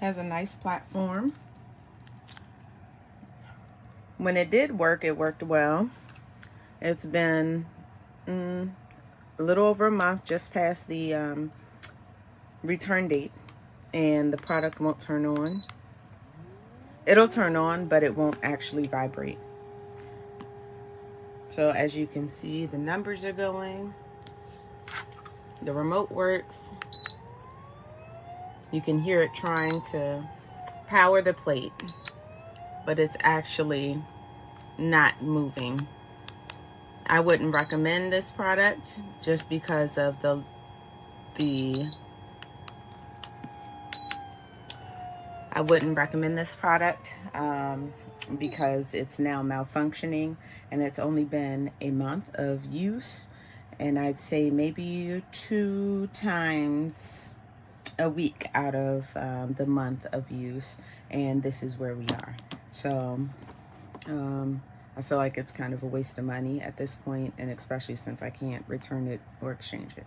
Has a nice platform. When it did work, it worked well. It's been a little over a month, just past the return date, and the product won't turn on. It'll turn on, but it won't actually vibrate. So as you can see, the numbers are going. The remote works. You can hear it trying to power the plate, but it's actually not moving. I wouldn't recommend this product just because of I wouldn't recommend this product because it's now malfunctioning, and it's only been a month of use, and I'd say maybe 2 times a week out of the month of use, and this is where we are. So I feel like it's kind of a waste of money at this point, and especially since I can't return it or exchange it.